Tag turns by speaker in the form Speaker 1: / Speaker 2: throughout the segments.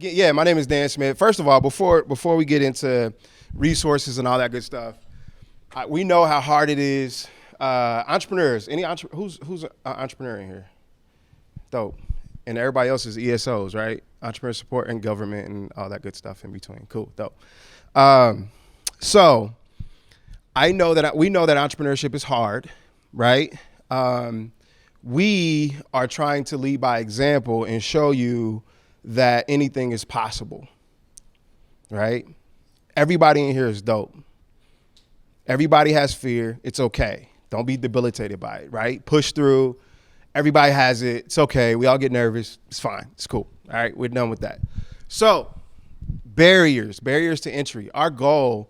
Speaker 1: Again, yeah, my name is Dan Smith. First of all, before we get into resources and all that good stuff, we know how hard it is. Entrepreneurs, who's an entrepreneur in here? Dope. And everybody else is ESOs, right? Entrepreneur support and government and all that good stuff in between. Cool, dope. So we know that entrepreneurship is hard, right? We are trying to lead by example and show you that anything is possible, right? Everybody in here is dope. Everybody has fear. It's okay. Don't be debilitated by it, right? Push through. Everybody has it. It's okay. We all get nervous. It's fine. It's cool. All right, we're done with that. So barriers to entry. Our goal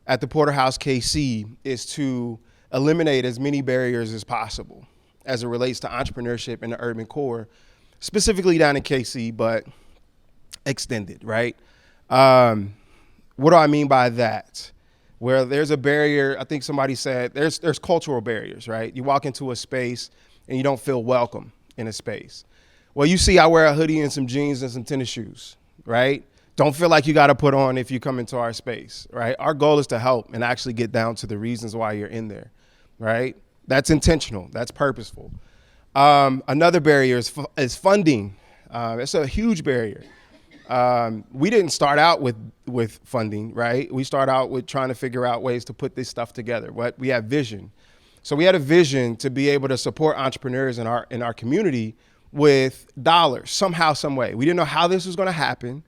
Speaker 1: at the Porterhouse KC is to eliminate as many barriers as possible as it relates to entrepreneurship in the urban core, specifically down in KC, but extended, right? What do I mean by that? Where there's a barrier, I think somebody said there's cultural barriers, right? You walk into a space and you don't feel welcome in a space. Well, you see I wear a hoodie and some jeans and some tennis shoes, right? Don't feel like you got to put on if you come into our space, right? Our goal is to help and actually get down to the reasons why you're in there, right? That's intentional. That's purposeful. Another barrier is funding. It's a huge barrier. We didn't start out with funding, right? We start out with trying to figure out ways to put this stuff together. But we have vision. So we had a vision to be able to support entrepreneurs in our community with dollars somehow, some way. We didn't know how this was going to happen.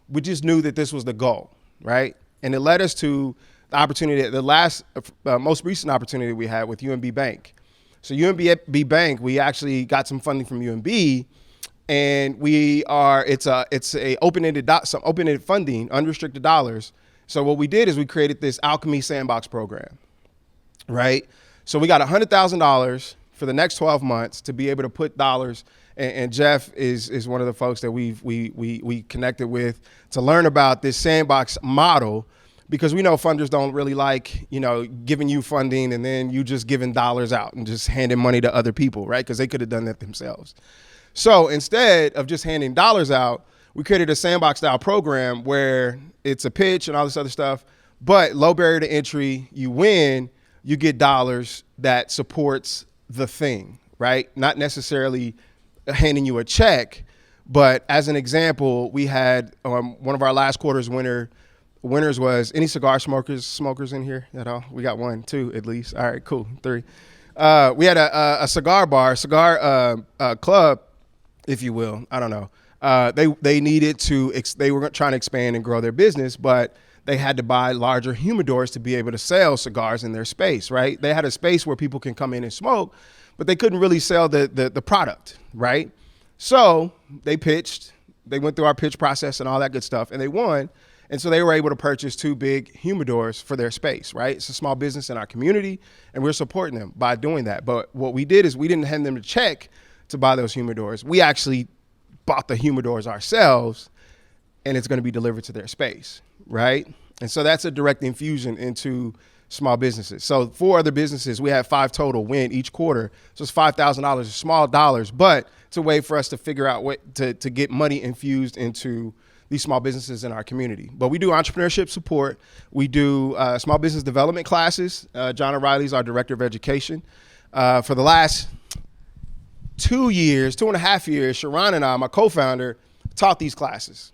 Speaker 1: We just knew that this was the goal, right? And it led us to the opportunity, most recent opportunity we had with UMB Bank. So UMB Bank, we actually got some funding from UMB, and it's a open-ended funding, unrestricted dollars. So what we did is we created this Alchemy Sandbox program, right? So we got $100,000 for the next 12 months to be able to put dollars. And Jeff is one of the folks that we connected with to learn about this sandbox model, because we know funders don't really like, giving you funding and then you just giving dollars out and just handing money to other people, right? Because they could have done that themselves. So instead of just handing dollars out, we created a sandbox style program where it's a pitch and all this other stuff, but low barrier to entry. You win, you get dollars that supports the thing, right? Not necessarily handing you a check, but as an example, we had one of our last quarter's winners was, any cigar smokers in here at all? We got 1, 2 at least. All right, cool, 3. We had a cigar club, if you will. I don't know. They needed they were trying to expand and grow their business, but they had to buy larger humidors to be able to sell cigars in their space, right? They had a space where people can come in and smoke, but they couldn't really sell the product, right? So they pitched, they went through our pitch process and all that good stuff, and they won. And so they were able to purchase 2 big humidors for their space, right? It's a small business in our community, and we're supporting them by doing that. But what we did is we didn't hand them a check to buy those humidors. We actually bought the humidors ourselves, and it's going to be delivered to their space, right? And so that's a direct infusion into small businesses. So 4 other businesses, we had 5 total win each quarter. So it's $5,000, small dollars, but it's a way for us to figure out what to get money infused into these small businesses in our community. But we do entrepreneurship support. We do small business development classes. John O'Reilly's our director of education. For the last 2.5 years, Sharon and I, my co-founder, taught these classes.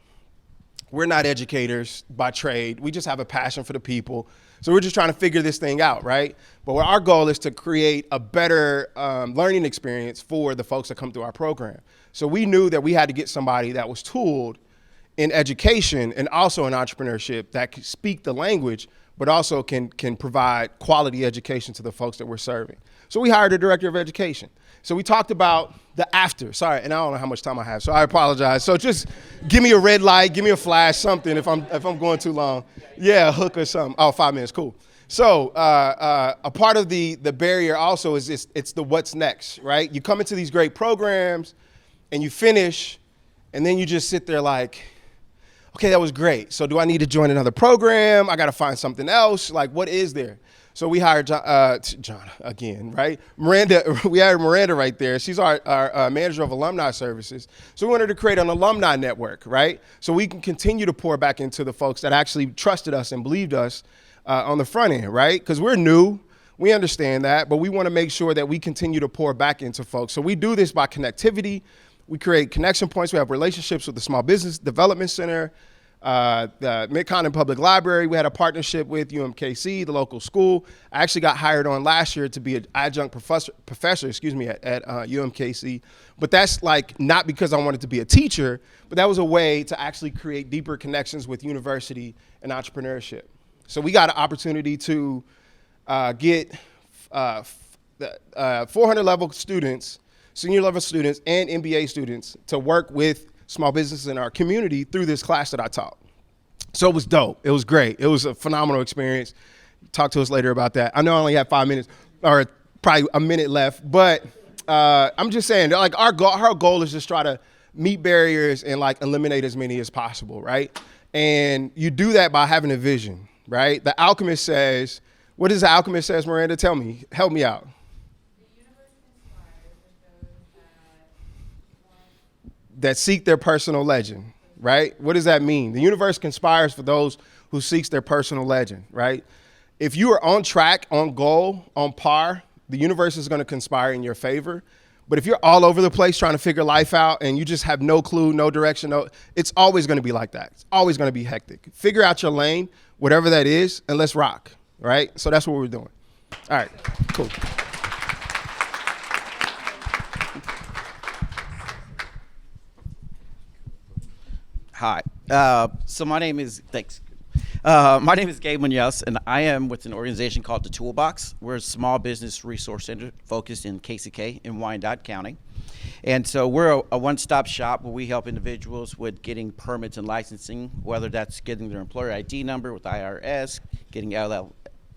Speaker 1: We're not educators by trade. We just have a passion for the people. So we're just trying to figure this thing out, right? But our goal is to create a better learning experience for the folks that come through our program. So we knew that we had to get somebody that was tooled in education and also in entrepreneurship that can speak the language, but also can provide quality education to the folks that we're serving. So we hired a director of education. So we talked about the after. Sorry, and I don't know how much time I have, so I apologize. So just give me a red light, give me a flash, something if I'm going too long. Yeah, a hook or something. Oh, 5 minutes, cool. So a part of the barrier also is it's the what's next, right? You come into these great programs and you finish, and then you just sit there like, okay, that was great. So do I need to join another program? I got to find something else. Like, what is there? So we hired John again, right? Miranda, we hired Miranda right there. She's our manager of alumni services. So we wanted to create an alumni network, right? So we can continue to pour back into the folks that actually trusted us and believed us on the front end, right? Because we're new. We understand that, but we want to make sure that we continue to pour back into folks. So we do this by connectivity. We create connection points. We have relationships with the Small Business Development Center, the Mid-Continent Public Library. We had a partnership with UMKC, the local school. I actually got hired on last year to be an adjunct professor at UMKC. But that's like not because I wanted to be a teacher, but that was a way to actually create deeper connections with university and entrepreneurship. So we got an opportunity to get 400 level students, senior level students, and MBA students to work with small businesses in our community through this class that I taught. So it was dope. It was great. It was a phenomenal experience. Talk to us later about that. I know I only have 5 minutes, or probably a minute left, but I'm just saying, like our goal is just try to meet barriers and like eliminate as many as possible, right? And you do that by having a vision, right? The Alchemist says, what does the Alchemist says, Miranda? Tell me, help me out. That seek their personal legend, right? What does that mean? The universe conspires for those who seeks their personal legend, right? If you are on track, on goal, on par, the universe is going to conspire in your favor. But if you're all over the place trying to figure life out and you just have no clue, no direction, it's always going to be like that. It's always going to be hectic. Figure out your lane, whatever that is, and let's rock, right? So that's what we're doing. All right, cool.
Speaker 2: Hi. So my name is Gabe Munoz, and I am with an organization called The Toolbox. We're a small business resource center focused in KCK in Wyandotte County. And so we're a one-stop shop where we help individuals with getting permits and licensing, whether that's getting their employer ID number with the IRS, getting the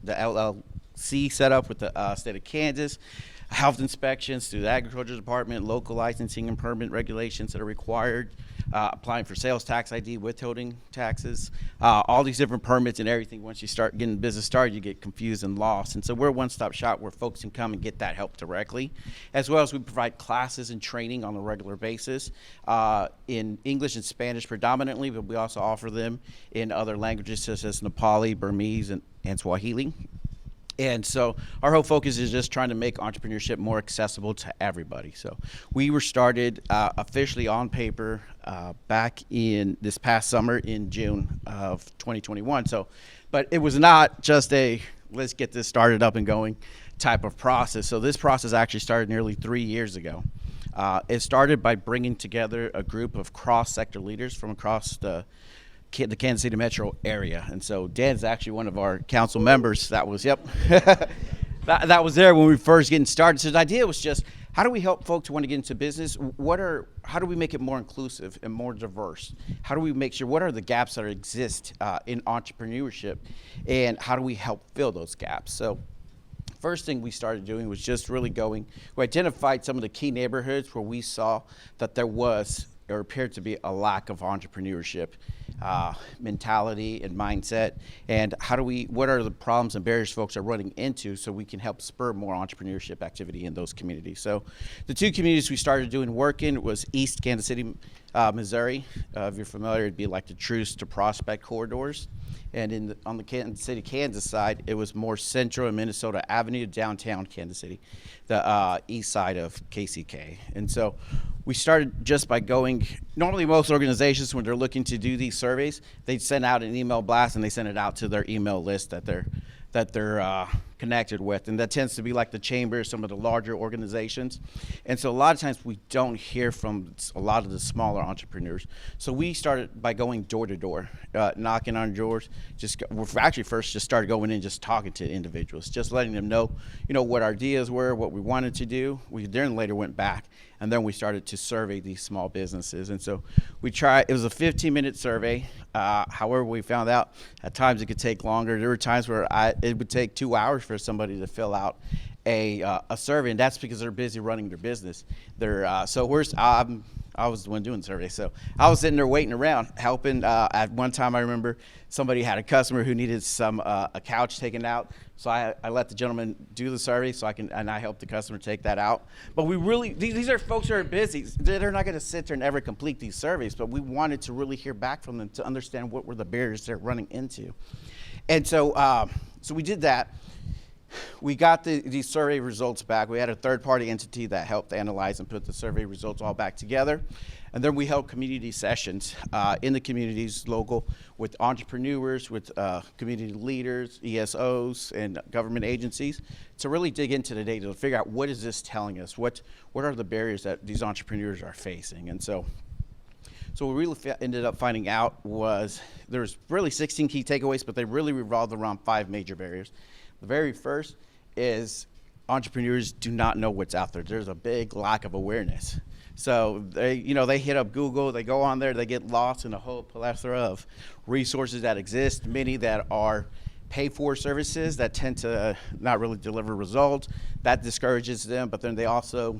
Speaker 2: LLC set up with the state of Kansas, health inspections through the agriculture department, local licensing and permit regulations that are required, applying for sales tax ID, withholding taxes, all these different permits and everything. Once you start getting business started, you get confused and lost. And so we're a one-stop shop where folks can come and get that help directly, as well as we provide classes and training on a regular basis in English and Spanish predominantly, but we also offer them in other languages such as Nepali, Burmese, and Swahili. And so our whole focus is just trying to make entrepreneurship more accessible to everybody. So we were started officially on paper back in this past summer in June of 2021. So, but it was not just a let's get this started up and going type of process. So this process actually started nearly 3 years ago. It started by bringing together a group of cross-sector leaders from across the Kansas City metro area. And so Dan's actually one of our council members that was, that was there when we were first getting started. So the idea was just, how do we help folks who want to get into business? How do we make it more inclusive and more diverse? How do we make sure, what are the gaps that exist in entrepreneurship? And how do we help fill those gaps? So first thing we started doing was just really we identified some of the key neighborhoods where we saw that there was or appeared to be a lack of entrepreneurship mentality and mindset, and what are the problems and barriers folks are running into so we can help spur more entrepreneurship activity in those communities. So the two communities we started doing work in was East Kansas City, Missouri. If you're familiar, it'd be like the Truce to Prospect corridors. And on the Kansas City, Kansas side, it was more central and Minnesota Avenue to downtown Kansas City, the east side of KCK. And so we started just by normally most organizations, when they're looking to do these surveys, they send out an email blast and they send it out to their email list that they're connected with. And that tends to be like the chamber, some of the larger organizations. And so a lot of times we don't hear from a lot of the smaller entrepreneurs. So we started by going door to door, knocking on doors. We actually first just started going in, just talking to individuals, just letting them know, what our ideas were, what we wanted to do. We then later went back, and then we started to survey these small businesses. And so it was a 15-minute survey. However, we found out at times it could take longer. There were times where it would take 2 hours for somebody to fill out a survey, and that's because they're busy running their business. I'm I was the one doing the survey. So I was sitting there waiting around, helping. At one time, I remember somebody had a customer who needed a couch taken out. So I let the gentleman do the survey, and I helped the customer take that out. But we really, these are folks who are busy. They're not going to sit there and ever complete these surveys, but we wanted to really hear back from them to understand what were the barriers they're running into. And so, so we did that. We got these survey results back. We had a third-party entity that helped analyze and put the survey results all back together. And then we held community sessions in the communities, local, with entrepreneurs, with community leaders, ESOs, and government agencies to really dig into the data to figure out what is this telling us? What are the barriers that these entrepreneurs are facing? And so what we really ended up finding out was there's really 16 key takeaways, but they really revolved around 5 major barriers. The very first is entrepreneurs do not know what's out there. There's a big lack of awareness. So they hit up Google, they go on there, they get lost in a whole plethora of resources that exist, many that are paid-for services that tend to not really deliver results. That discourages them, but then they also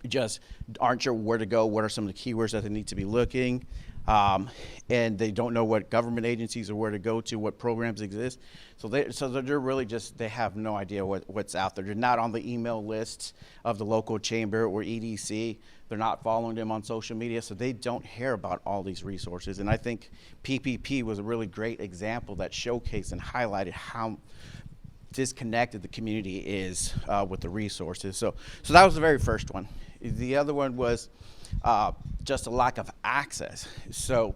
Speaker 2: just aren't sure where to go, what are some of the keywords that they need to be looking, and they don't know what government agencies or where to go to, what programs exist. So they're really just, they have no idea what's out there. They're not on the email lists of the local chamber or EDC. They're not following them on social media, so they don't hear about all these resources. And I think PPP was a really great example that showcased and highlighted how disconnected the community is with the resources. So that was the very first one. The other one was just a lack of access. So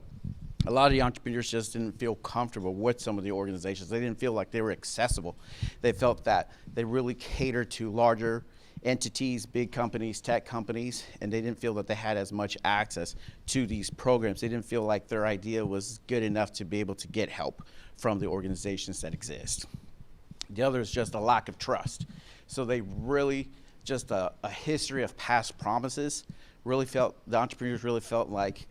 Speaker 2: a lot of the entrepreneurs just didn't feel comfortable with some of the organizations. They didn't feel like they were accessible. They felt that they really catered to larger entities, big companies, tech companies, and they didn't feel that they had as much access to these programs. They didn't feel like their idea was good enough to be able to get help from the organizations that exist. The other is just a lack of trust. So they really, just a history of past promises, the entrepreneurs really felt like,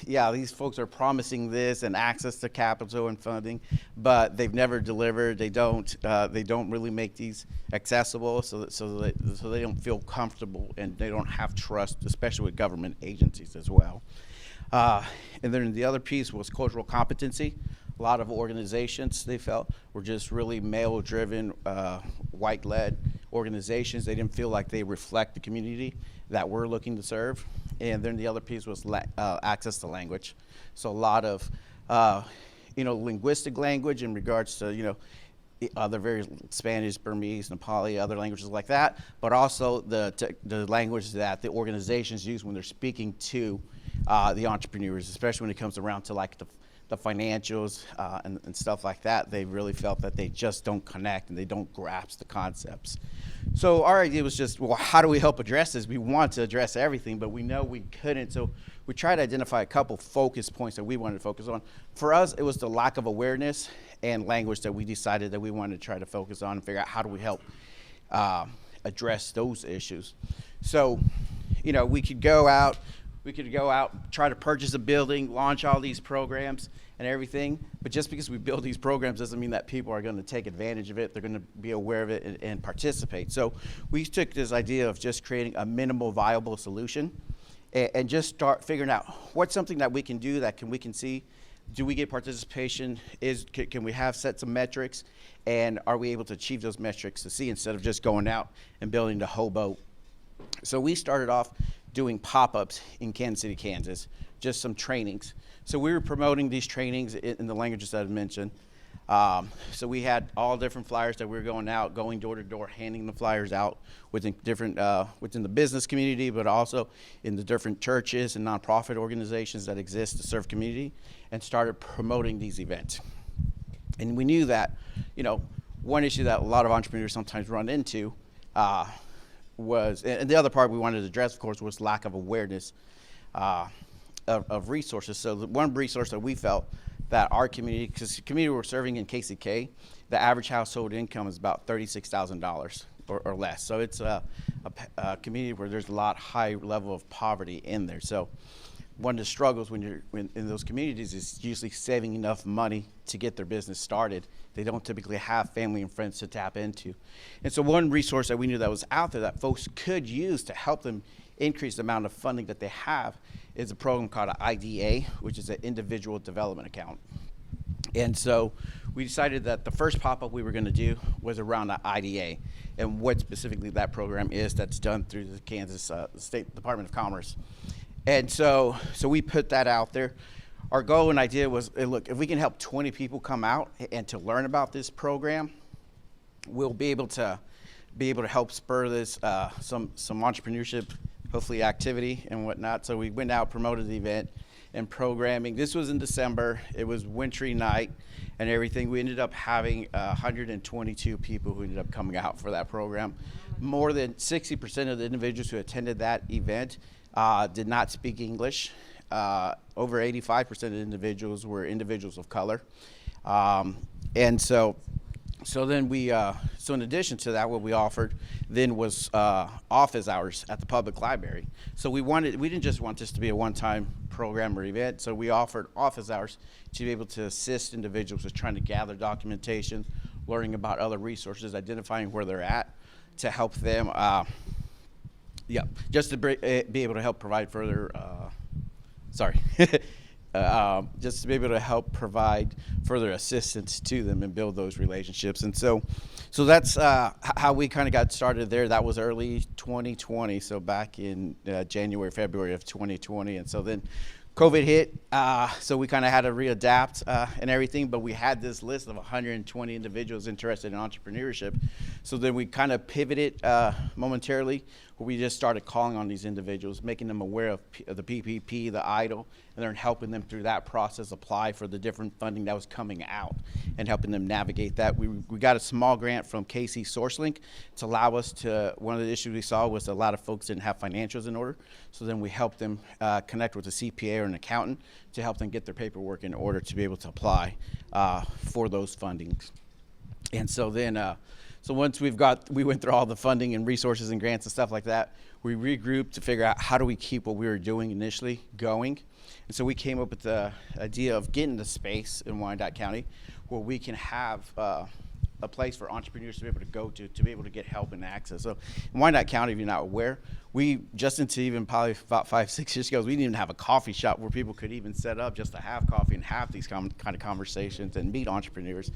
Speaker 2: yeah, these folks are promising this and access to capital and funding, but they've never delivered. They don't really make these accessible, so they don't feel comfortable and they don't have trust, especially with government agencies as well. And then the other piece was cultural competency. A lot of organizations, they felt, were just really male-driven, white-led organizations. They didn't feel like they reflect the community that we're looking to serve. And then the other piece was access to language. So a lot of, linguistic language in regards to, other various Spanish, Burmese, Nepali, other languages like that, but also the language that the organizations use when they're speaking to the entrepreneurs, especially when it comes around to like the financials and stuff like that. They really felt that they just don't connect and they don't grasp the concepts. So our idea was just, well, how do we help address this? We want to address everything, but we know we couldn't. So we tried to identify a couple focus points that we wanted to focus on. For us, it was the lack of awareness and language that we decided that we wanted to try to focus on and figure out how do we help address those issues. So, we could go out, try to purchase a building, launch all these programs and everything, but just because we build these programs doesn't mean that people are going to take advantage of it. They're going to be aware of it and participate. So we took this idea of just creating a minimal viable solution and just start figuring out what's something that we can do that we can see. Do we get participation? Can we have sets of metrics? And are we able to achieve those metrics to see instead of just going out and building the whole boat? So we started off doing pop-ups in Kansas City, Kansas, just some trainings. So we were promoting these trainings in the languages that I mentioned. So we had all different flyers that we were going door to door, handing the flyers out within the business community, but also in the different churches and nonprofit organizations that exist to serve community, and started promoting these events. And we knew that, one issue that a lot of entrepreneurs sometimes run into was, and the other part we wanted to address, of course, was lack of awareness of resources. So the one resource that we felt that our community, because the community we're serving in KCK, the average household income is about $36,000 or less. So it's a community where there's a lot high level of poverty in there. So one of the struggles when you're in those communities is usually saving enough money to get their business started. They don't typically have family and friends to tap into. And so one resource that we knew that was out there that folks could use to help them increased amount of funding that they have is a program called an IDA, which is an individual development account. And so we decided that the first pop-up we were going to do was around the IDA and what specifically that program is that's done through the Kansas State Department of Commerce. And so we put that out there. Our goal and idea was, hey, look, if we can help 20 people come out and to learn about this program, we'll be able to help spur this some entrepreneurship, hopefully activity and whatnot. So we went out, promoted the event and programming. This was in December. It was wintry night and everything. We ended up having 122 people who ended up coming out for that program. More than 60% of the individuals who attended that event did not speak English. Over 85% of the individuals were individuals of color. And so then so in addition to that, what we offered then was office hours at the public library. So we didn't just want this to be a one-time program or event, so we offered office hours to be able to assist individuals with trying to gather documentation, learning about other resources, identifying where they're at, to help them, just to be able to help provide further, just to be able to help provide further assistance to them and build those relationships. And so that's how we kind of got started there. That was early 2020, so back in January, February of 2020. And so then COVID hit, so we kind of had to readapt and everything, but we had this list of 120 individuals interested in entrepreneurship. So then we kind of pivoted momentarily, where we just started calling on these individuals, making them aware of the PPP, the EIDL, and then helping them through that process apply for the different funding that was coming out and helping them navigate that. We got a small grant from KC SourceLink to allow us to, one of the issues we saw was a lot of folks didn't have financials in order. So then we helped them connect with a CPA or an accountant to help them get their paperwork in order to be able to apply for those fundings. And so then, so once we went through all the funding and resources and grants and stuff like that, we regrouped to figure out how do we keep what we were doing initially going. And so we came up with the idea of getting the space in Wyandotte County where we can have a place for entrepreneurs to be able to go to be able to get help and access. So in Wyandotte County, if you're not aware, we just into even probably about 5-6 years ago, we didn't even have a coffee shop where people could even set up just to have coffee and have these kind of conversations and meet entrepreneurs.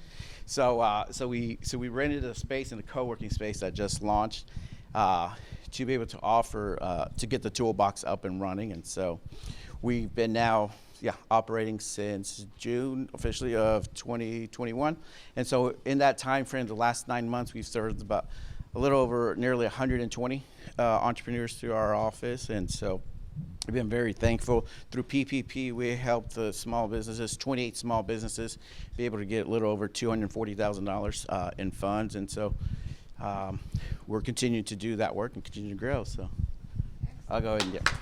Speaker 2: So we rented a space in a co-working space that just launched to be able to offer to get the toolbox up and running. And so we've been now operating since June officially of 2021. And so in that time frame, the last 9 months, we've served about a little over nearly 120 entrepreneurs through our office. And so we've been very thankful. Through PPP, we helped the small businesses, 28 small businesses, be able to get a little over $240,000 in funds. And so we're continuing to do that work and continue to grow. So I'll go ahead and get.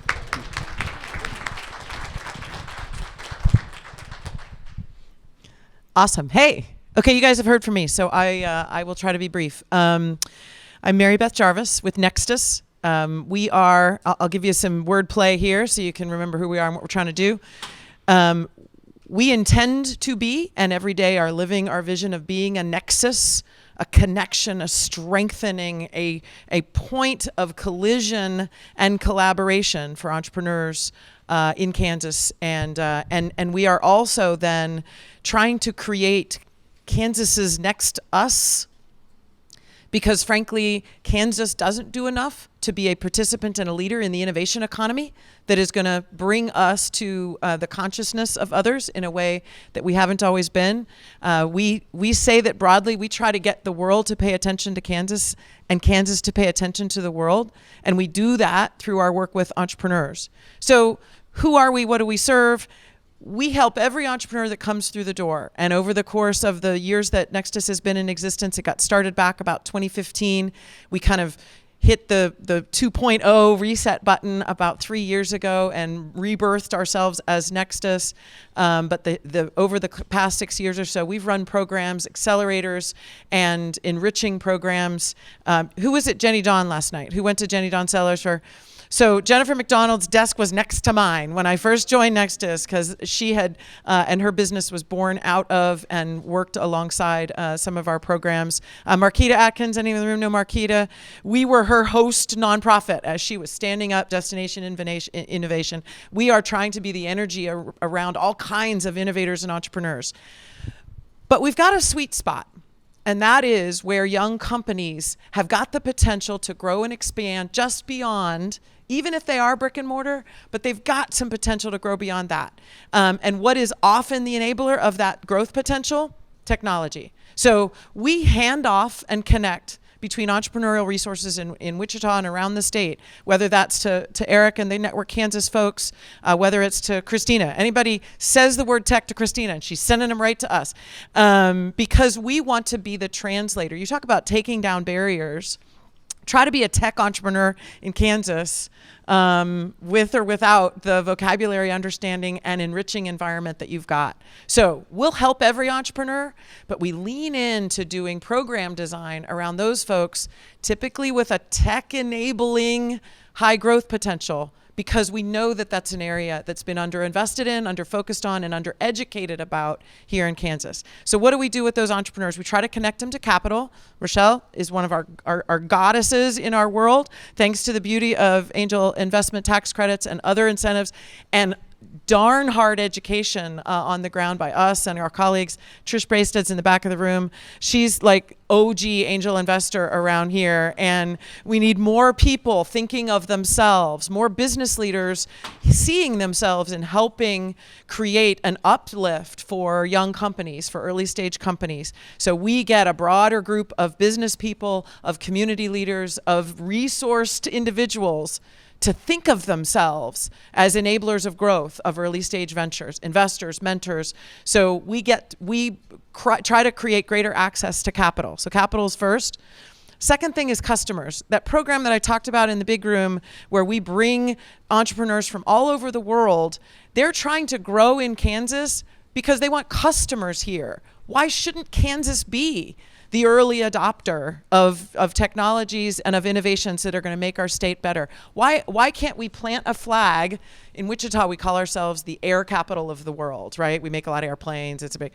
Speaker 3: Awesome. Hey. Okay, you guys have heard from me, so I will try to be brief. I'm Mary Beth Jarvis with Nextus. We are, I'll give you some wordplay here so you can remember who we are and what we're trying to do. We intend to be, and every day are living our vision of being a nexus, a connection, a strengthening, a point of collision and collaboration for entrepreneurs in Kansas. And we are also then trying to create Kansas's next us, because frankly, Kansas doesn't do enough to be a participant and a leader in the innovation economy that is going to bring us to the consciousness of others in a way that we haven't always been. We say that broadly, we try to get the world to pay attention to Kansas and Kansas to pay attention to the world. And we do that through our work with entrepreneurs. So who are we? What do we serve? We help every entrepreneur that comes through the door. And over the course of the years that Nextus has been in existence, it got started back about 2015. We kind of hit the 2.0 reset button about 3 years ago and rebirthed ourselves as Nextus. But over the past 6 years or so, we've run programs, accelerators, and enriching programs. Who was at Jenny Dawn last night? Who went to Jenny Dawn Cellars So Jennifer McDonald's desk was next to mine when I first joined Nextus, because she had, and her business was born out of and worked alongside some of our programs. Marquita Atkins, anyone in the room know Marquita? We were her host nonprofit as she was standing up Destination Innovation. We are trying to be the energy around all kinds of innovators and entrepreneurs. But we've got a sweet spot. And that is where young companies have got the potential to grow and expand just beyond, even if they are brick and mortar, but they've got some potential to grow beyond that. And what is often the enabler of that growth potential? Technology. So we hand off and connect between entrepreneurial resources in Wichita and around the state, whether that's to Eric and the NetWorked Kansas folks, whether it's to Christina. Anybody says the word tech to Christina, and she's sending them right to us. Because we want to be the translator. You talk about taking down barriers. Try to be a tech entrepreneur in Kansas with or without the vocabulary, understanding, and enriching environment that you've got. So we'll help every entrepreneur, but we lean into doing program design around those folks, typically with a tech-enabling high growth potential, because we know that that's an area that's been underinvested in, underfocused on, and undereducated about here in Kansas. So what do we do with those entrepreneurs? We try to connect them to capital. Rochelle is one of our goddesses in our world, thanks to the beauty of angel investment tax credits and other incentives, and darn hard education on the ground by us and our colleagues. Trish Braisted's in the back of the room. She's like OG angel investor around here, and we need more people thinking of themselves, more business leaders seeing themselves and helping create an uplift for young companies, for early stage companies. So we get a broader group of business people, of community leaders, of resourced individuals to think of themselves as enablers of growth of early stage ventures, investors, mentors. So we try to create greater access to capital. So capital is first. Second thing is customers. That program that I talked about in the big room, where we bring entrepreneurs from all over the world, they're trying to grow in Kansas because they want customers here. Why shouldn't Kansas be the early adopter of technologies and of innovations that are going to make our state better? Why can't we plant a flag? In Wichita, we call ourselves the air capital of the world, right? We make a lot of airplanes. It's a big.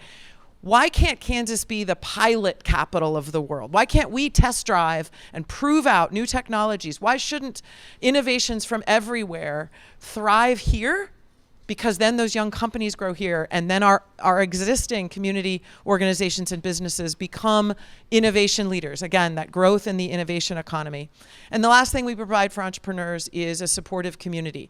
Speaker 3: Why can't Kansas be the pilot capital of the world? Why can't we test drive and prove out new technologies? Why shouldn't innovations from everywhere thrive here? Because then those young companies grow here, and then our existing community organizations and businesses become innovation leaders. Again, that growth in the innovation economy. And the last thing we provide for entrepreneurs is a supportive community.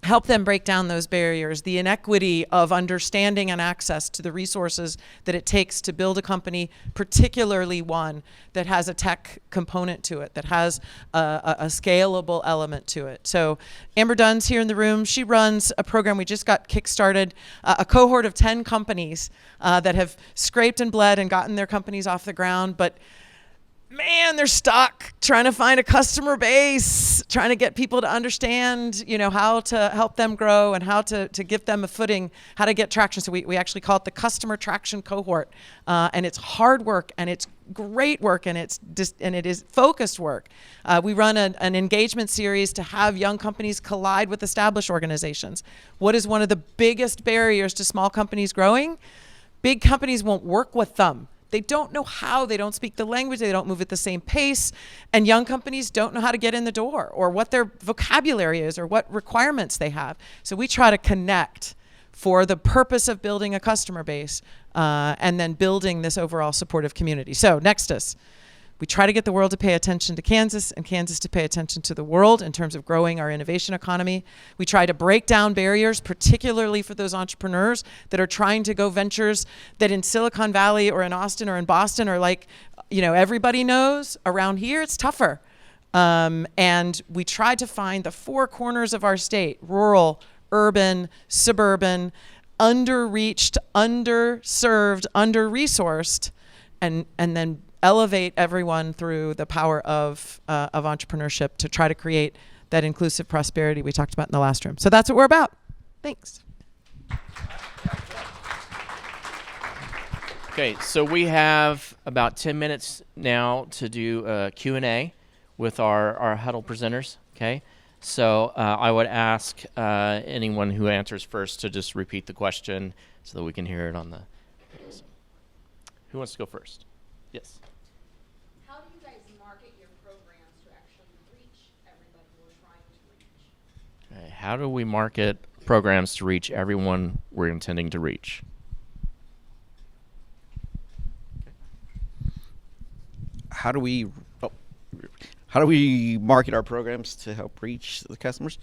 Speaker 3: Help them break down those barriers, the inequity of understanding and access to the resources that it takes to build a company, particularly one that has a tech component to it, that has a scalable element to it. So Amber Dunn's here in the room. She runs a program we just got kickstarted, a cohort of 10 companies that have scraped and bled and gotten their companies off the ground, but man, they're stuck trying to find a customer base, trying to get people to understand, how to help them grow and how to give them a footing, how to get traction. So we actually call it the customer traction cohort. And it's hard work, and it's great work, and it is focused work. We run an engagement series to have young companies collide with established organizations. What is one of the biggest barriers to small companies growing? Big companies won't work with them. They don't know how, they don't speak the language, they don't move at the same pace, and young companies don't know how to get in the door, or what their vocabulary is, or what requirements they have. So we try to connect for the purpose of building a customer base, and then building this overall supportive community. So Nextus. We try to get the world to pay attention to Kansas, and Kansas to pay attention to the world in terms of growing our innovation economy. We try to break down barriers, particularly for those entrepreneurs that are trying to go ventures that in Silicon Valley or in Austin or in Boston are like, everybody knows. Around here, it's tougher. And we try to find the four corners of our state: rural, urban, suburban, underreached, underserved, under-resourced, and then elevate everyone through the power of entrepreneurship to try to create that inclusive prosperity we talked about in the last room. So that's what we're about. Thanks.
Speaker 4: Okay, so we have about 10 minutes now to do a Q&A with our Huddle presenters, okay? So I would ask anyone who answers first to just repeat the question so that we can hear it on the. Who wants to go first? Yes.
Speaker 5: How do you guys market your programs to actually reach everybody we're trying to reach?
Speaker 4: Okay. How do we market programs to reach everyone we're intending to reach?
Speaker 2: How do we market our programs to help reach the customers?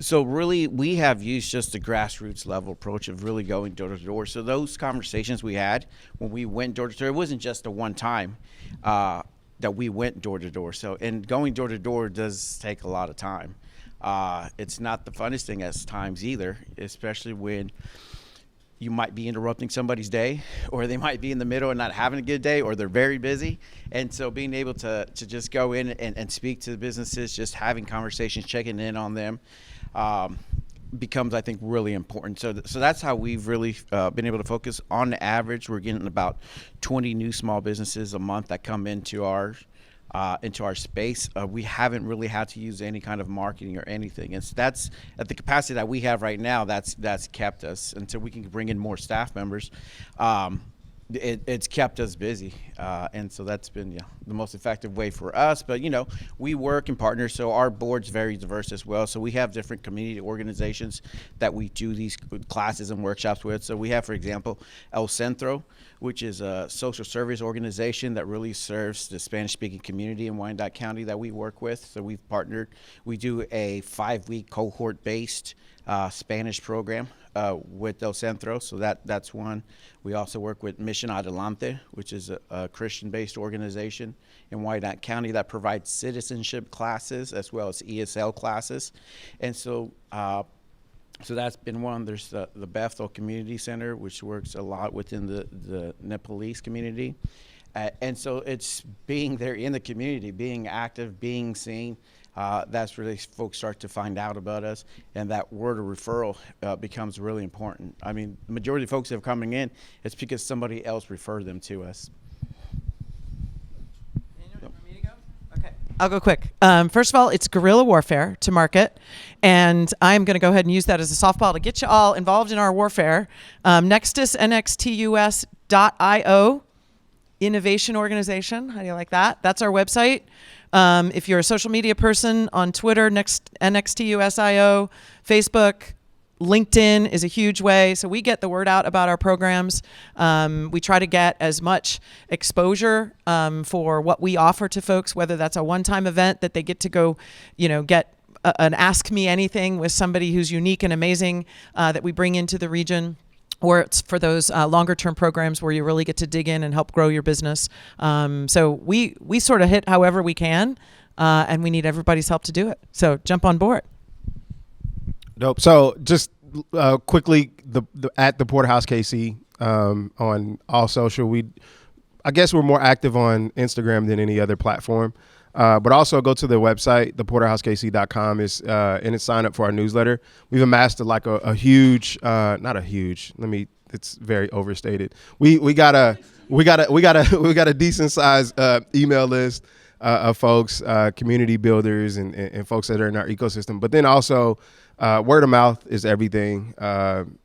Speaker 2: So really, we have used just a grassroots level approach of really going door to door. So those conversations we had when we went door to door, it wasn't just a one time that we went door to door. So, and going door to door does take a lot of time. It's not the funnest thing at times either, especially when you might be interrupting somebody's day, or they might be in the middle and not having a good day, or they're very busy. And so being able to just go in and speak to the businesses, just having conversations, checking in on them, becomes, I think, really important. So that's how we've really been able to focus. On the average, we're getting about 20 new small businesses a month that come into our space. We haven't really had to use any kind of marketing or anything. That's at the capacity that we have right now. That's kept us until we can bring in more staff members. It's kept us busy, and so that's been the most effective way for us. But we work in partners, so our board's very diverse as well. So we have different community organizations that we do these classes and workshops with. So we have, for example, El Centro, which is a social service organization that really serves the Spanish-speaking community in Wyandotte County that we work with. So we've partnered. We do a 5-week cohort-based Spanish program with El Centro, so that's one. We also work with Mission Adelante, which is a Christian-based organization in Wyandotte County that provides citizenship classes as well as ESL classes. And so that's been one. There's the Bethel Community Center, which works a lot within the Nepalese community. And so it's being there in the community, being active, being seen. That's really folks start to find out about us, and that word of referral becomes really important. I mean, the majority of folks that are coming in, it's because somebody else referred them to us.
Speaker 3: Okay, I'll go quick. First of all, it's guerrilla warfare to market, and I'm going to go ahead and use that as a softball to get you all involved in our warfare. Nextus, nxtus.io, innovation organization. How do you like that? That's our website. If you're a social media person, on Twitter, NXTUSIO, Facebook, LinkedIn is a huge way. So we get the word out about our programs. We try to get as much exposure for what we offer to folks, whether that's a one-time event that they get to go, get an Ask Me Anything with somebody who's unique and amazing that we bring into the region. Or it's for those longer-term programs where you really get to dig in and help grow your business. So we sort of hit however we can, and we need everybody's help to do it. So jump on board.
Speaker 1: Dope. So just quickly, at the Porterhouse KC on all social. I guess we're more active on Instagram than any other platform. But also go to the website, theporterhousekc.com, and sign up for our newsletter. We've amassed a huge, not a huge. It's very overstated. We got a decent sized email list of folks, community builders, and folks that are in our ecosystem. But then also, word of mouth is everything.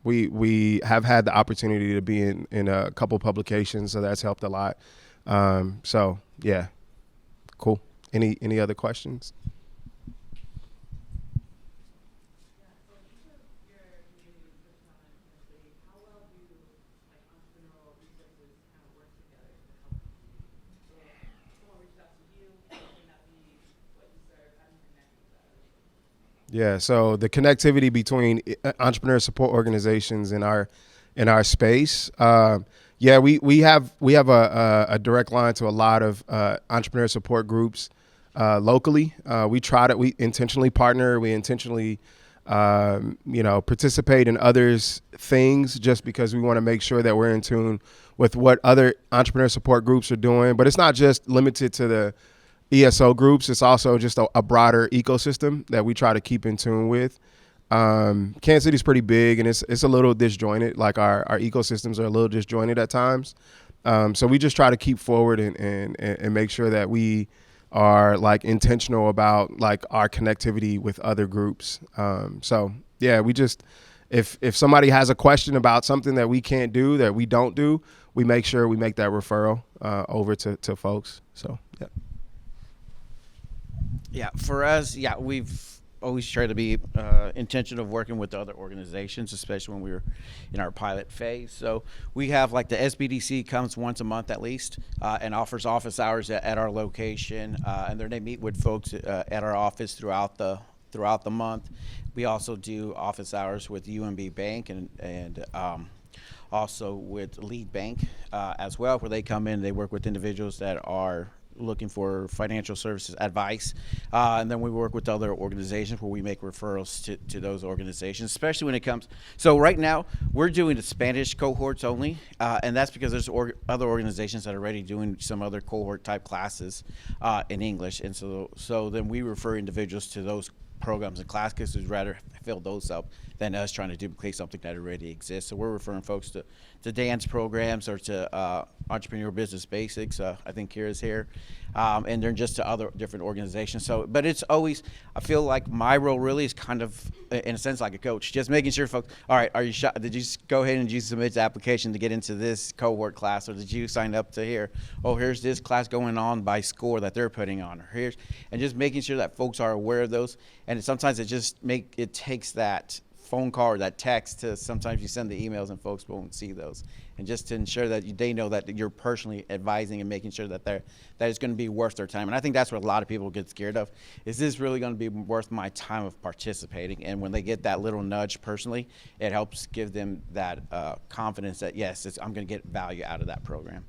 Speaker 1: We have had the opportunity to be in a couple publications, so that's helped a lot. So yeah, cool. Any other questions? Yeah, so the connectivity between entrepreneur support organizations in our space. We have a direct line to a lot of entrepreneur support groups locally. We intentionally partner. We intentionally participate in others' things just because we want to make sure that we're in tune with what other entrepreneur support groups are doing. But it's not just limited to the ESO groups. It's also just a broader ecosystem that we try to keep in tune with. Kansas City's pretty big, and it's a little disjointed. Like our ecosystems are a little disjointed at times. So we just try to keep forward and make sure that we are like intentional about like our connectivity with other groups. So yeah, we just, if somebody has a question about something that we can't do, that we don't do, we make sure we make that referral over to folks. So yeah.
Speaker 2: Yeah, for us, yeah, we've always tried to be intentional of working with other organizations, especially when we were in our pilot phase. So we have like the SBDC comes once a month at least and offers office hours at our location, and then they meet with folks at our office throughout the month. We also do office hours with UMB Bank and also with Lead Bank as well, where they come in, they work with individuals that are looking for financial services advice, and then we work with other organizations where we make referrals to those organizations, especially when it comes. So right now we're doing the Spanish cohorts only, and that's because there's other organizations that are already doing some other cohort type classes in English, and so then we refer individuals to those programs and class because we'd rather fill those up than us trying to duplicate something that already exists. So we're referring folks to dance programs or to Entrepreneur Business Basics. I think Kira's here, and then just to other different organizations. So, but it's always, I feel like my role really is kind of, in a sense, like a coach, just making sure folks, all right, are you did you go ahead and you submit the application to get into this cohort class, or did you sign up to here? Oh, here's this class going on by SCORE that they're putting on, or here's, and just making sure that folks are aware of those. And sometimes it takes that phone call or that text to, sometimes you send the emails and folks won't see those, and just to ensure that they know that you're personally advising and making sure that it's going to be worth their time. And I think that's what a lot of people get scared of. Is this really going to be worth my time of participating? And when they get that little nudge personally, it helps give them that confidence that yes, I'm going to get value out of that program.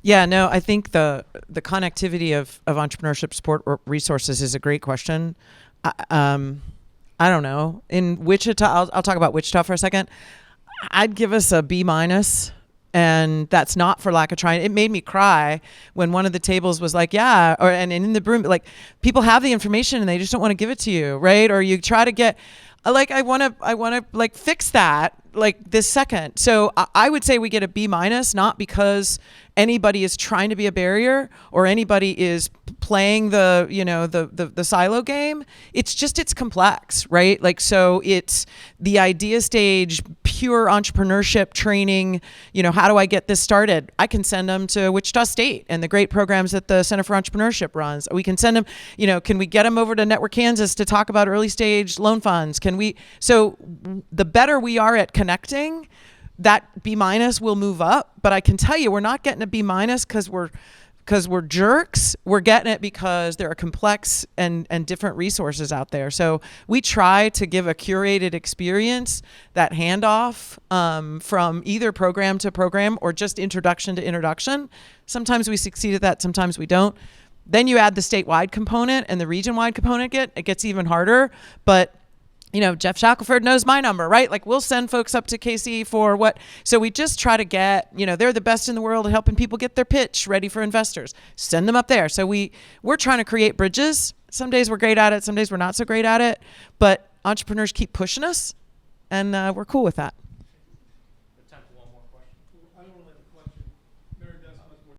Speaker 3: Yeah, no, I think the connectivity of entrepreneurship support resources is a great question. I don't know. In Wichita, I'll talk about Wichita for a second. I'd give us a B-, and that's not for lack of trying. It made me cry when one of the tables was like, yeah, and in the room, like, people have the information and they just don't want to give it to you, right? Or you try to get, like, I want to like fix that like this second. So I would say we get a B-, not because anybody is trying to be a barrier or anybody is playing the silo game. It's just, it's complex, right? Like, so it's the idea stage, pure entrepreneurship training. How do I get this started? I can send them to Wichita State and the great programs that the Center for Entrepreneurship runs. We can send them, can we get them over to NetWorked Kansas to talk about early stage loan funds? So the better we are at connecting, that B- will move up. But I can tell you, we're not getting a B- because we're jerks. We're getting it because there are complex and different resources out there. So we try to give a curated experience, that handoff from either program to program or just introduction to introduction. Sometimes we succeed at that, sometimes we don't. Then you add the statewide component and the region-wide component, it gets even harder. But Jeff Shackelford knows my number, right? Like, we'll send folks up to KC for what? So we just try to get, they're the best in the world at helping people get their pitch ready for investors. Send them up there. So we're trying to create bridges. Some days we're great at it. Some days we're not so great at it. But entrepreneurs keep pushing us, and we're cool with that.
Speaker 4: Time for one more question.
Speaker 6: I don't really have a question.